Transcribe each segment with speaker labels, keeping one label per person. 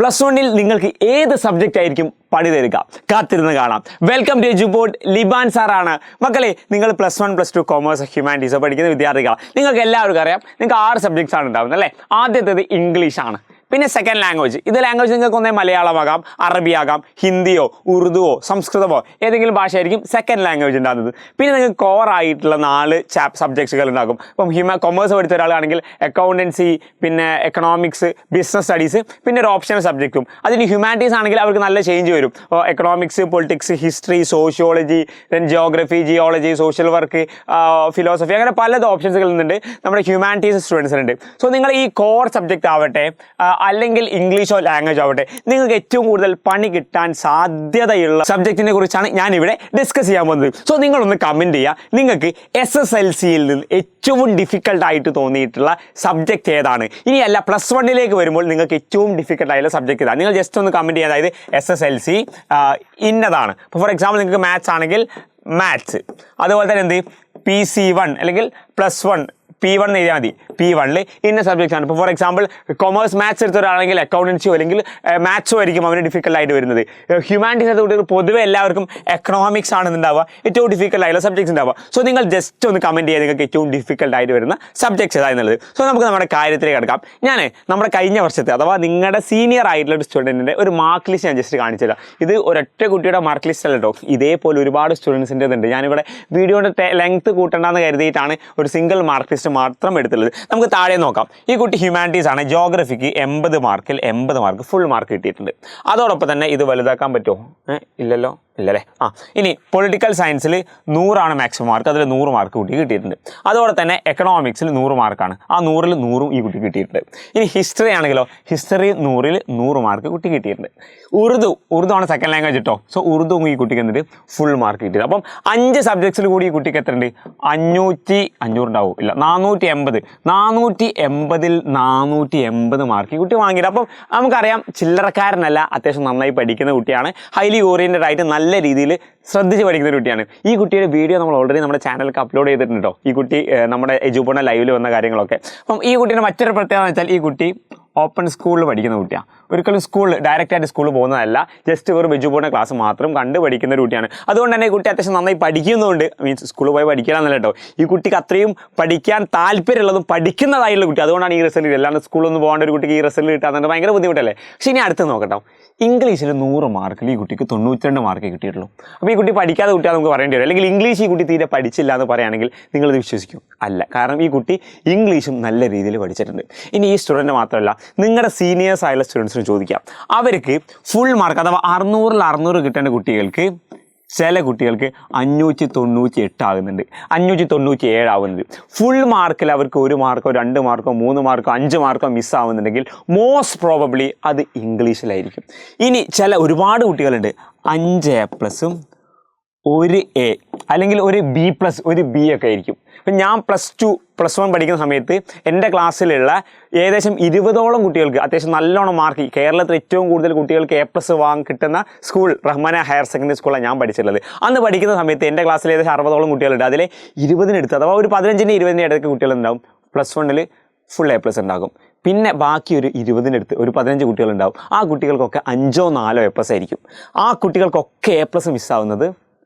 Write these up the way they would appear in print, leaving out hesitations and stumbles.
Speaker 1: Plus വണ്ണിൽ നിങ്ങൾക്ക് ഏത് സബ്ജക്റ്റ് ആയിരിക്കും പണി തരിക? കാത്തിരുന്ന് കാണാം. Welcome to Eduport. ലിബാൻ സാറാണ്. മക്കളെ, നിങ്ങൾ plus one plus two commerce humanities പഠിക്കുന്ന വിദ്യാർത്ഥികളാണ്. നിങ്ങൾക്ക് എല്ലാവർക്കും അറിയാം, നിങ്ങൾക്ക് 6 സബ്ജക്ട്സ് ആണ് ഉണ്ടാകുന്നത് അല്ലേ? ആദ്യത്തേത് ഇംഗ്ലീഷാണ്. പിന്നെ സെക്കൻഡ് ലാംഗ്വേജ്. ഇത് ലാംഗ്വേജ് നിങ്ങൾക്ക് ഒന്നേ മലയാളമാകാം, അറബിയാകാം, ഹിന്ദിയോ ഉറുദുവോ സംസ്കൃതമോ ഏതെങ്കിലും ഭാഷയായിരിക്കും സെക്കൻഡ് ലാംഗ്വേജ് ഉണ്ടാകുന്നത്. പിന്നെ നിങ്ങൾക്ക് കോർ ആയിട്ടുള്ള 4 സബ്ജക്ട്സുകൾ ഉണ്ടാകും. ഇപ്പം കൊമേഴ്സ് പഠിച്ച ഒരാളാണെങ്കിൽ അക്കൗണ്ടൻസി, പിന്നെ എക്കണോമിക്സ്, ബിസിനസ് സ്റ്റഡീസ്, പിന്നെ ഒരു ഓപ്ഷണൽ സബ്ജക്റ്റും. അതിന് ഹ്യൂമാനിറ്റീസ് ആണെങ്കിൽ അവർക്ക് നല്ല ചേഞ്ച് വരും. Economics, politics, history, sociology, geography, geology, social work, philosophy, അങ്ങനെ പലത് ഓപ്ഷൻസുകൾ ഉണ്ട് നമ്മുടെ ഹ്യൂമാനിറ്റീസ് സ്റ്റുഡൻസിനുണ്ട്. സോ നിങ്ങൾ ഈ കോർ സബ്ജക്റ്റ് ആവട്ടെ അല്ലെങ്കിൽ ഇംഗ്ലീഷോ ലാംഗ്വേജ് ആവട്ടെ, നിങ്ങൾക്ക് ഏറ്റവും കൂടുതൽ പണി കിട്ടാൻ സാധ്യതയുള്ള സബ്ജക്റ്റിനെ കുറിച്ചാണ് ഞാൻ ഇവിടെ ഡിസ്കസ് ചെയ്യാൻ പോകുന്നത്. സോ നിങ്ങളൊന്ന് കമൻറ്റ് ചെയ്യുക, നിങ്ങൾക്ക് SSLCയിൽ നിന്ന് ഏറ്റവും ഡിഫിക്കൽട്ടായിട്ട് തോന്നിയിട്ടുള്ള സബ്ജക്റ്റ് ഏതാണ്? ഇനിയല്ല, പ്ലസ് വണ്ണിലേക്ക് വരുമ്പോൾ നിങ്ങൾക്ക് ഏറ്റവും ഡിഫിക്കൽട്ടായിട്ടുള്ള സബ്ജക്റ്റ് ഇതാണ്. നിങ്ങൾ ജസ്റ്റ് ഒന്ന് കമൻറ്റ് ചെയ്യുക. അതായത് SSLC ഇന്നതാണ്. ഇപ്പോൾ ഫോർ എക്സാമ്പിൾ നിങ്ങൾക്ക് മാത്സ് ആണെങ്കിൽ മാത്സ്, അതുപോലെ തന്നെ എന്ത് PC1 അല്ലെങ്കിൽ +1 P1 എഴുതിയാൽ മതി. P1 ഇന്ന സബ്ജക്റ്റ് ആണ്. ഇപ്പോൾ ഫോർ എക്സാമ്പിൾ കൊമേഴ്സ് മാത്സ് എടുത്ത ഒരാളാണെങ്കിൽ അക്കൗണ്ടൻസിയോ അല്ലെങ്കിൽ മാത്സോ ആയിരിക്കും അവന് ഡിഫിക്കൽട്ടായിട്ട് വരുന്നത്. ഹ്യൂമാനിറ്റീസ് എടുത്ത കുട്ടികൾ പൊതുവെ എല്ലാവർക്കും എക്കണോമിക്സ് ആണെന്നുണ്ടാവുക ഏറ്റവും ഡിഫിക്കൽട്ടായിട്ടുള്ള സബ്ജക്ട്സ് ഉണ്ടാവുക. സോ നിങ്ങൾ ജസ്റ്റ് ഒന്ന് കമൻറ്റ് ചെയ്യുക നിങ്ങൾക്ക് ഏറ്റവും ഡിഫിക്കൽട്ടായിട്ട് വരുന്ന സബ്ജക്ട്സ് ഏതാണെന്നുള്ളത്. സോ നമുക്ക് നമ്മുടെ കാര്യത്തിലേക്ക് കിടക്കാം. ഞാൻ നമ്മുടെ കഴിഞ്ഞ വർഷത്തെ അഥവാ നിങ്ങളുടെ സീനിയർ ആയിട്ടുള്ള ഒരു സ്റ്റുഡൻറ്റിൻ്റെ ഒരു മാർക്ക് ലിസ്റ്റ് ഞാൻ ജസ്റ്റ് കാണിച്ചു തരാം. ഇത് ഒരൊറ്റ കുട്ടിയുടെ മാർക്ക് ലിസ്റ്റ് അല്ല കേട്ടോ, ഇതേപോലെ ഒരുപാട് സ്റ്റുഡൻസിൻ്റെ ഉണ്ട്. ഞാനിവിടെ വീഡിയോയുടെ ലെങ്ത്ത് കൂട്ടണ്ടെന്ന് കരുതിയിട്ടാണ് ഒരു സിംഗിൾ മാർക്ക് ലിസ്റ്റ് മാത്രം എടുത്തുള്ളത്. നമുക്ക് താഴെ നോക്കാം. ഈ കുട്ടി ഹ്യൂമാനിറ്റീസ് ആണ്. ജോഗ്രഫിക്ക് 80 മാർക്കിൽ 80 മാർക്ക് ഫുൾ മാർക്ക് കിട്ടിയിട്ടുണ്ട്. അതോടൊപ്പം തന്നെ ഇത് വലുതാക്കാൻ പറ്റുമോ? ഇല്ലല്ലോ, ഇല്ലല്ലേ. ഇനി പൊളിറ്റിക്കൽ സയൻസിൽ 100 മാക്സിമം മാർക്ക്, അതിൽ 100 മാർക്ക് കുട്ടി കിട്ടിയിട്ടുണ്ട്. അതോടെ തന്നെ എക്കണോമിക്സിൽ 100 മാർക്കാണ്. ആ 100ൽ 100ഉം ഈ കുട്ടി കിട്ടിയിട്ടുണ്ട്. ഇനി ഹിസ്റ്ററി ആണെങ്കിലോ, ഹിസ്റ്ററി 100ൽ 100 മാർക്ക് കുട്ടി കിട്ടിയിട്ടുണ്ട്. ഉറുദു ആണ് സെക്കൻഡ് ലാംഗ്വേജ് കേട്ടോ. സോ ഉറുദുവും ഈ കുട്ടിക്ക് എന്നിട്ട് ഫുൾ മാർക്ക് കിട്ടിയിട്ടുണ്ട്. അപ്പം 5 സബ്ജക്ട്സിൽ കൂടി ഈ കുട്ടിക്ക് എത്ര ഉണ്ട്? 500 ഉണ്ടാവും, ഇല്ല 480. 480ൽ 480 മാർക്ക് ഈ കുട്ടി വാങ്ങിയിട്ട്. അപ്പം നമുക്കറിയാം, ചില്ലറക്കാരനല്ല, അത്യാവശ്യം നന്നായി പഠിക്കുന്ന കുട്ടിയാണ്. ഹൈലി ഓറിയൻറ്റഡ് ആയിട്ട് നല്ല രീതിയിൽ ശ്രദ്ധിച്ച് പഠിക്കുന്ന ഒരു കുട്ടിയാണ്. ഈ കുട്ടിയുടെ വീഡിയോ നമ്മൾ ഓൾറെഡി നമ്മുടെ ചാനലിലേക്ക് അപ്ലോഡ് ചെയ്തിട്ടുണ്ട് കേട്ടോ. ഈ കുട്ടി നമ്മുടെ എജുപോർട്ട് ലൈവിൽ വന്ന കാര്യങ്ങളൊക്കെ. അപ്പം ഈ കുട്ടീൻ്റെ മറ്റൊരു പ്രത്യേകത എന്ന് വെച്ചാൽ, ഈ കുട്ടി ഓപ്പൺ സ്കൂളിൽ പഠിക്കുന്ന കുട്ടിയാണ്. ഒരിക്കലും ഡയറക്റ്റായിട്ട് സ്കൂളിൽ പോകുന്നതല്ല, ജസ്റ്റ് ഒരു എജുപോർട്ട് ക്ലാസ് മാത്രം കണ്ട് പഠിക്കുന്ന ഒരു കുട്ടിയാണ്. അതുകൊണ്ട് തന്നെ ഈ കുട്ടി അത്യാവശ്യം നന്നായി പഠിക്കുന്നുണ്ട്. മീൻസ് സ്കൂളിൽ പോയി പഠിക്കാമെന്നല്ല കേട്ടോ, ഈ കുട്ടിക്ക് അത്രയും പഠിക്കാൻ താല്പര്യമുള്ളതും പഠിക്കുന്നതായിട്ടുള്ള കുട്ടി. അതുകൊണ്ടാണ് ഈ റിസൾട്ട് കിട്ടുക. അല്ലാണ്ട് സ്കൂളൊന്നും പോകേണ്ട ഒരു കുട്ടിക്ക് ഈ റിസൾട്ട് കിട്ടാന്നുണ്ട് ഭയങ്കര ബുദ്ധിമുട്ടല്ലേ. പക്ഷേ ഇനി അടുത്ത് നോക്കട്ടോ, ഇംഗ്ലീഷിൽ 100 മാർക്കിൽ ഈ കുട്ടിക്ക് 92 മാർക്ക് കിട്ടിയിട്ടുള്ളൂ. അപ്പോൾ ഈ കുട്ടി പഠിക്കാതെ കുട്ടിയാൽ നമുക്ക് പറയേണ്ടി വരും. അല്ലെങ്കിൽ ഇംഗ്ലീഷ് ഈ കുട്ടി തീരെ പഠിച്ചില്ല എന്ന് പറയുകയാണെങ്കിൽ നിങ്ങളിത് വിശ്വസിക്കും? അല്ല, കാരണം ഈ കുട്ടി ഇംഗ്ലീഷും നല്ല രീതിയിൽ പഠിച്ചിട്ടുണ്ട്. ഇനി ഈ സ്റ്റുഡൻറ്റ് മാത്രമല്ല, നിങ്ങളുടെ സീനിയേഴ്സ് ആയുള്ള സ്റ്റുഡൻസിന് ചോദിക്കാം. അവർക്ക് ഫുൾ മാർക്ക് അഥവാ 600ൽ 600 കിട്ടേണ്ട കുട്ടികൾക്ക് ചില കുട്ടികൾക്ക് 598 ആകുന്നുണ്ട്, 597 ആവുന്നുണ്ട്. ഫുൾ മാർക്കിൽ അവർക്ക് 1 മാർക്കോ 2 മാർക്കോ 3 മാർക്കോ 5 മാർക്കോ മിസ്സാവുന്നുണ്ടെങ്കിൽ മോസ്റ്റ് പ്രോബബ്ലി അത് ഇംഗ്ലീഷിലായിരിക്കും. ഇനി ഒരുപാട് കുട്ടികളുണ്ട് 5 A+ഉം 1 A അല്ലെങ്കിൽ ഒരു B+, ഒരു B ഒക്കെ ആയിരിക്കും. ഇപ്പം ഞാൻ പ്ലസ് വൺ പഠിക്കുന്ന സമയത്ത് എൻ്റെ ക്ലാസ്സിലുള്ള ഏകദേശം 20ഓളം കുട്ടികൾക്ക് അത്യാവശ്യം നല്ലോണം മാർക്ക്, കേരളത്തിൽ ഏറ്റവും കൂടുതൽ കുട്ടികൾക്ക് A+ കിട്ടുന്ന സ്കൂൾ റഹ്മാന ഹയർ സെക്കൻഡറി സ്കൂളാണ് ഞാൻ പഠിച്ചിട്ടുള്ളത്. അന്ന് പഠിക്കുന്ന സമയത്ത് എൻ്റെ ക്ലാസ്സിൽ ഏകദേശം 60ഓളം കുട്ടികളുണ്ട്. അതിൽ 20ന് എടുത്ത് അഥവാ ഒരു 15ന് 20ന് ഇടയ്ക്ക് കുട്ടികളുണ്ടാവും. പ്ലസ് വണ്ണിൽ ഫുൾ A+ ഉണ്ടാകും. പിന്നെ ബാക്കി ഒരു 20ന് അടുത്ത് ഒരു 15 കുട്ടികളുണ്ടാവും. ആ കുട്ടികൾക്കൊക്കെ 5ഓ 4ഓ A+ ആയിരിക്കും. ആ കുട്ടികൾക്കൊക്കെ A+ മിസ്സാവുന്നത്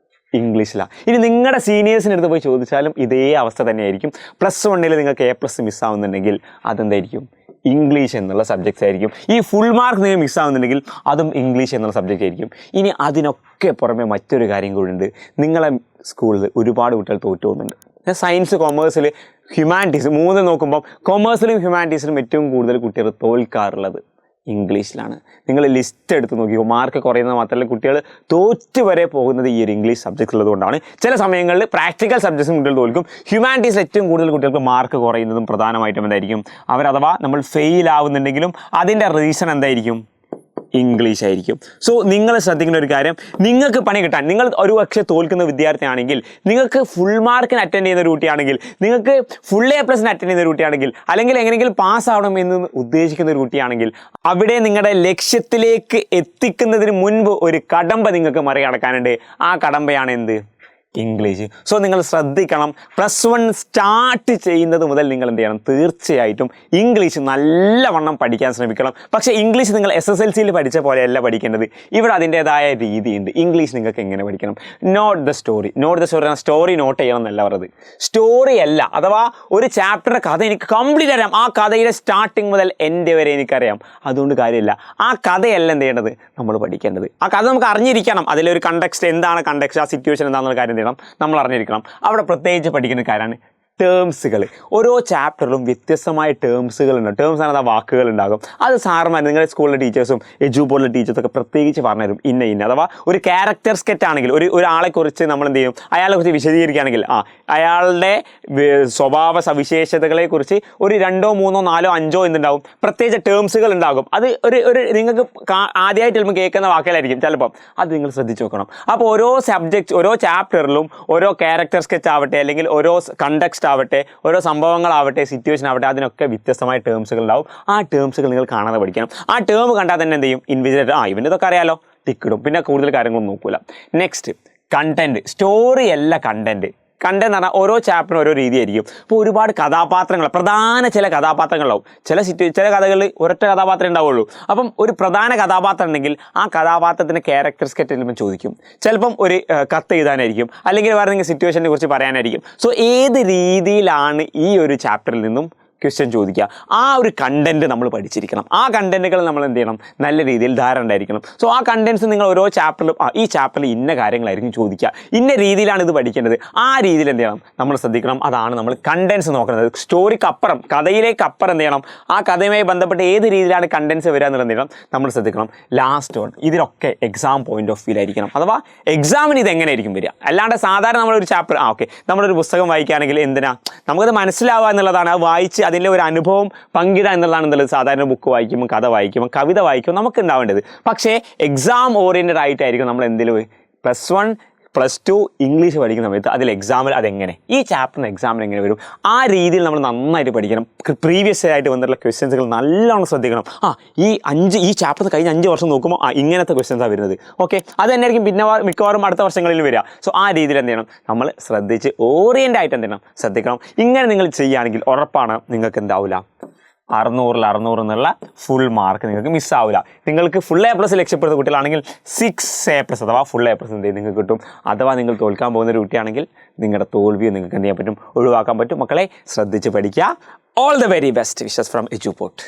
Speaker 1: ഇംഗ്ലീഷിലാണ്. ഇനി നിങ്ങളുടെ സീനിയേഴ്സിൻ്റെ അടുത്ത് പോയി ചോദിച്ചാലും ഇതേ അവസ്ഥ തന്നെയായിരിക്കും. പ്ലസ് വണ്ണിൽ നിങ്ങൾക്ക് A+ മിസ്സാവുന്നുണ്ടെങ്കിൽ അതെന്തായിരിക്കും? ഇംഗ്ലീഷ് എന്നുള്ള സബ്ജക്ട്സ് ആയിരിക്കും. ഈ ഫുൾ മാർക്ക് നിങ്ങൾ മിസ്സാവുന്നുണ്ടെങ്കിൽ അതും ഇംഗ്ലീഷ് എന്നുള്ള സബ്ജക്റ്റ് ആയിരിക്കും. ഇനി അതിനൊക്കെ പുറമെ മറ്റൊരു കാര്യം കൂടി ഉണ്ട്. നിങ്ങളെ സ്കൂളിൽ ഒരുപാട് കുട്ടികൾ തോറ്റു പോകുന്നുണ്ട്. സയൻസ്, കൊമേഴ്സിൽ, ഹ്യൂമാനിറ്റീസ് 3 നോക്കുമ്പോൾ കൊമേഴ്സിലും ഹ്യൂമാനിറ്റീസിലും ഏറ്റവും കൂടുതൽ കുട്ടികൾ തോൽക്കാറുള്ളത് ഇംഗ്ലീഷിലാണ്. നിങ്ങൾ ലിസ്റ്റ് എടുത്ത് നോക്കിയോ, മാർക്ക് കുറയുന്നത് മാത്രമല്ല കുട്ടികൾ തോറ്റ് വരെ പോകുന്നത് ഈ ഒരു ഇംഗ്ലീഷ് സബ്ജക്റ്റ് ഉള്ളതുകൊണ്ടാണ്. ചില സമയങ്ങളിൽ പ്രാക്ടിക്കൽ സബ്ജക്ട്സും കുട്ടികൾ തോൽക്കും. ഹ്യൂമാനിറ്റീസിൽ ഏറ്റവും കൂടുതൽ കുട്ടികൾക്ക് മാർക്ക് കുറയുന്നതും പ്രധാനമായിട്ടും എന്തായിരിക്കും? അഥവാ നമ്മൾ ഫെയിൽ ആവുന്നുണ്ടെങ്കിലും അതിൻ്റെ റീസൺ എന്തായിരിക്കും? ഇംഗ്ലീഷ് ആയിരിക്കും. സോ നിങ്ങൾ ശ്രദ്ധിക്കുന്ന ഒരു കാര്യം, നിങ്ങൾക്ക് പണി കിട്ടാൻ, നിങ്ങൾ ഒരു പക്ഷേ തോൽക്കുന്ന വിദ്യാർത്ഥിയാണെങ്കിൽ, നിങ്ങൾക്ക് ഫുൾ മാർക്കിന് അറ്റൻഡ് ചെയ്യുന്ന ഒരു കുട്ടിയാണെങ്കിൽ, നിങ്ങൾക്ക് ഫുൾ A+ അറ്റൻഡ് ചെയ്യുന്ന ഒരു കുട്ടിയാണെങ്കിൽ, അല്ലെങ്കിൽ എങ്ങനെയെങ്കിലും പാസ്സാവണം എന്ന് ഉദ്ദേശിക്കുന്ന ഒരു കുട്ടിയാണെങ്കിൽ, അവിടെ നിങ്ങളുടെ ലക്ഷ്യത്തിലേക്ക് എത്തിക്കുന്നതിന് മുൻപ് ഒരു കടമ്പ നിങ്ങൾക്ക് മറികടക്കാനുണ്ട്. ആ കടമ്പയാണ് എന്ത്? ഇംഗ്ലീഷ്. സോ നിങ്ങൾ ശ്രദ്ധിക്കണം, +1 സ്റ്റാർട്ട് ചെയ്യുന്നത് മുതൽ നിങ്ങൾ എന്ത് ചെയ്യണം, തീർച്ചയായിട്ടും ഇംഗ്ലീഷ് നല്ലവണ്ണം പഠിക്കാൻ ശ്രമിക്കണം. പക്ഷേ ഇംഗ്ലീഷ് നിങ്ങൾ SSLCയിൽ പഠിച്ച പോലെയല്ല പഠിക്കേണ്ടത്. ഇവിടെ അതിൻ്റേതായ രീതിയുണ്ട്. ഇംഗ്ലീഷ് നിങ്ങൾക്ക് എങ്ങനെ പഠിക്കണം? Note the story. Story note ചെയ്യണം എന്നല്ല പറഞ്ഞത്. സ്റ്റോറി അല്ല, അഥവാ ഒരു ചാപ്റ്ററിൻ്റെ കഥ എനിക്ക് കംപ്ലീറ്റ് അറിയാം, ആ കഥയുടെ സ്റ്റാർട്ടിങ് മുതൽ എൻ്റെ വരെ എനിക്കറിയാം, അതുകൊണ്ട് കാര്യമില്ല. ആ കഥയല്ല എന്ത് ചെയ്യേണ്ടത്, നമ്മൾ പഠിക്കേണ്ടത്. ആ കഥ നമുക്ക് അറിഞ്ഞിരിക്കണം. അതിലൊരു കണ്ടക്സ്റ്റ് എന്താണ്, ആ സിറ്റുവേഷൻ എന്താണെന്നുള്ള കാര്യം നമ്മൾ അറിഞ്ഞിരിക്കണം. അവിടെ പ്രത്യേകിച്ച് പഠിക്കുന്ന കാര്യമാണ് ടേംസുകൾ. ഓരോ ചാപ്റ്ററിലും വ്യത്യസ്തമായ ടേംസുകൾ ഉണ്ട്. ടേംസ് ആണ്, വാക്കുകൾ ഉണ്ടാകും. അത് സാറുമാർ, നിങ്ങളുടെ സ്കൂളിലെ ടീച്ചേഴ്സും എജുപോളിലെ ടീച്ചേഴ്സൊക്കെ പ്രത്യേകിച്ച് പറഞ്ഞുതരും. ഇന്ന അഥവാ ഒരു ക്യാരക്ടർ സ്കെച്ച് ആണെങ്കിൽ, ഒരാളെക്കുറിച്ച് നമ്മൾ എന്ത് ചെയ്യും, അയാളെക്കുറിച്ച് വിശദീകരിക്കുകയാണെങ്കിൽ അയാളുടെ സ്വഭാവ സവിശേഷതകളെക്കുറിച്ച് ഒരു 2, 3, 4, 5 എന്തുണ്ടാവും, പ്രത്യേകിച്ച് ടേംസുകൾ ഉണ്ടാകും. അത് ഒരു നിങ്ങൾക്ക് ആദ്യമായിട്ട് ചിലപ്പോൾ കേൾക്കുന്ന വാക്കുകളായിരിക്കും ചിലപ്പം. അത് നിങ്ങൾ ശ്രദ്ധിച്ച് നോക്കണം. അപ്പോൾ ഓരോ ചാപ്റ്ററിലും ഓരോ ക്യാരക്ടർ സ്കെച്ച് ആവട്ടെ, അല്ലെങ്കിൽ ഓരോ കണ്ടക്സ്റ്റ് ആവട്ടെ, ഓരോ സംഭവങ്ങളാവട്ടെ, സിറ്റുവേഷൻ ആവട്ടെ, അതിനൊക്കെ വ്യത്യസ്തമായ ടേംസുകൾ ഉണ്ടാവും. ആ ടേംസുകൾ നിങ്ങൾ കാണാതെ പഠിക്കണം. ആ ടേം കണ്ടാൽ തന്നെ എന്ത് ചെയ്യും, ഇൻവിജിലേറ്റർ ഇവൻ്റെ ഇതൊക്കെ അറിയാലോ, ടിക്കിടും. പിന്നെ കൂടുതൽ കാര്യങ്ങളൊന്നും നോക്കൂല. Next, content. സ്റ്റോറി അല്ല കണ്ടന്റ് എന്ന് പറഞ്ഞാൽ ഓരോ ചാപ്റ്ററും ഓരോ രീതിയായിരിക്കും. ഇപ്പോൾ ഒരുപാട് കഥാപാത്രങ്ങൾ, പ്രധാന ചില കഥാപാത്രങ്ങളുണ്ടാവും. ചില കഥകളിൽ ഒരൊറ്റ കഥാപാത്രം ഉണ്ടാവുള്ളൂ. അപ്പം ഒരു പ്രധാന കഥാപാത്രം ഉണ്ടെങ്കിൽ ആ കഥാപാത്രത്തിൻ്റെ ക്യാരക്ടർ സ്കെച്ച് ചിലപ്പം ചോദിക്കും. ചിലപ്പം ഒരു കത്ത് എഴുതാനായിരിക്കും, അല്ലെങ്കിൽ വേറെ എന്തെങ്കിലും സിറ്റുവേഷനെ കുറിച്ച് പറയാനായിരിക്കും. സോ ഏത് രീതിയിലാണ് ഈ ഒരു ചാപ്റ്ററിൽ നിന്നും ക്വസ്റ്റ്യൻ ചോദിക്കുക, ആ ഒരു കണ്ടൻറ്റ് നമ്മൾ പഠിച്ചിരിക്കണം. ആ കണ്ടൻറ്റുകൾ നമ്മൾ എന്ത് ചെയ്യണം, നല്ല രീതിയിൽ ധാരണ ഉണ്ടായിരിക്കണം. സോ ആ കണ്ടൻറ്റ്സ് നിങ്ങൾ ഓരോ ചാപ്റ്ററിലും ഈ ചാപ്റ്ററിൽ ഇന്ന കാര്യങ്ങളായിരിക്കും ചോദിക്കുക, ഇന്ന രീതിയിലാണ് ഇത് പഠിക്കേണ്ടത്, ആ രീതിയിൽ എന്ത് ചെയ്യണം, നമ്മൾ ശ്രദ്ധിക്കണം. അതാണ് നമ്മൾ കണ്ടൻറ്റ്സ് നോക്കുന്നത്. സ്റ്റോറിക്കപ്പുറം, കഥയിലേക്കപ്പുറം എന്ത് ചെയ്യണം, ആ കഥയുമായി ബന്ധപ്പെട്ട് ഏത് രീതിയിലാണ് കണ്ടൻറ്റ്സ് വരിക എന്നുള്ളത് എന്ത് ചെയ്യണം, നമ്മൾ ശ്രദ്ധിക്കണം. ലാസ്റ്റ് വൺ, ഇതിലൊക്കെ എക്സാം പോയിന്റ് ഓഫ് വ്യൂ ആയിരിക്കണം. അഥവാ എക്സാമിന് ഇത് എങ്ങനെയായിരിക്കും വരിക. അല്ലാണ്ട് സാധാരണ നമ്മളൊരു ചാപ്റ്റർ നമ്മളൊരു പുസ്തകം വായിക്കുകയാണെങ്കിൽ എന്തിനാ നമുക്കത് മനസ്സിലാവുക എന്നുള്ളതാണ്. അത് വായിച്ച് അതിൻ്റെ ഒരു അനുഭവം പങ്കിടുക എന്നുള്ളതാണ് എന്നുള്ളത്. സാധാരണ ബുക്ക് വായിക്കുമ്പോൾ, കഥ വായിക്കുമ്പോൾ, കവിത വായിക്കുമ്പോൾ നമുക്ക് ഉണ്ടാവേണ്ടത്. പക്ഷേ എക്സാം ഓറിയൻറ്റഡ് ആയിട്ടായിരിക്കും നമ്മൾ എന്തെങ്കിലും +1 +2 ഇംഗ്ലീഷ് പഠിക്കുന്ന സമയത്ത് അതിൽ എക്സാമിൽ അതെങ്ങനെ, ഈ ചാപ്റ്ററിന് എക്സാമിന് എങ്ങനെ വരും, ആ രീതിയിൽ നമ്മൾ നന്നായിട്ട് പഠിക്കണം. പ്രീവിയസ് ആയിട്ട് വന്നിട്ടുള്ള ക്വസ്റ്റ്യൻസുകൾ നല്ലോണം ശ്രദ്ധിക്കണം. ഈ ചാപ്റ്റർ കഴിഞ്ഞ 5 വർഷം നോക്കുമ്പോൾ ഇങ്ങനത്തെ ക്വസ്റ്റ്യൻസാണ് വരുന്നത്. ഓക്കെ, അത് തന്നെയായിരിക്കും പിന്നെ മിക്കവാറും അടുത്ത വർഷങ്ങളിൽ വരിക. സോ ആ രീതിയിൽ എന്ത് ചെയ്യണം, നമ്മൾ ശ്രദ്ധിച്ച് ഓറിയൻ്റ് ആയിട്ട് എന്ത് ചെയ്യണം, ശ്രദ്ധിക്കണം. ഇങ്ങനെ നിങ്ങൾ ചെയ്യുകയാണെങ്കിൽ ഉറപ്പാണ് നിങ്ങൾക്ക് എന്താവില്ല, 600 എന്നുള്ള ഫുൾ മാർക്ക് നിങ്ങൾക്ക് മിസ്സാവില്ല. നിങ്ങൾക്ക് ഫുൾ A+ ലക്ഷ്യപ്പെടുന്ന കുട്ടികളാണെങ്കിൽ 6A+ അഥവാ ഫുൾ A+ എന്ത് ചെയ്യും നിങ്ങൾക്ക് കിട്ടും. അഥവാ നിങ്ങൾ തോൽക്കാൻ പോകുന്ന ഒരു കുട്ടിയാണെങ്കിൽ നിങ്ങളുടെ തോൽവിയെ നിങ്ങൾക്ക് എന്ത് ചെയ്യാൻ പറ്റും, ഒഴിവാക്കാൻ പറ്റും. മക്കളെ ശ്രദ്ധിച്ച് പഠിക്കുക. All the very best wishes from Eduport.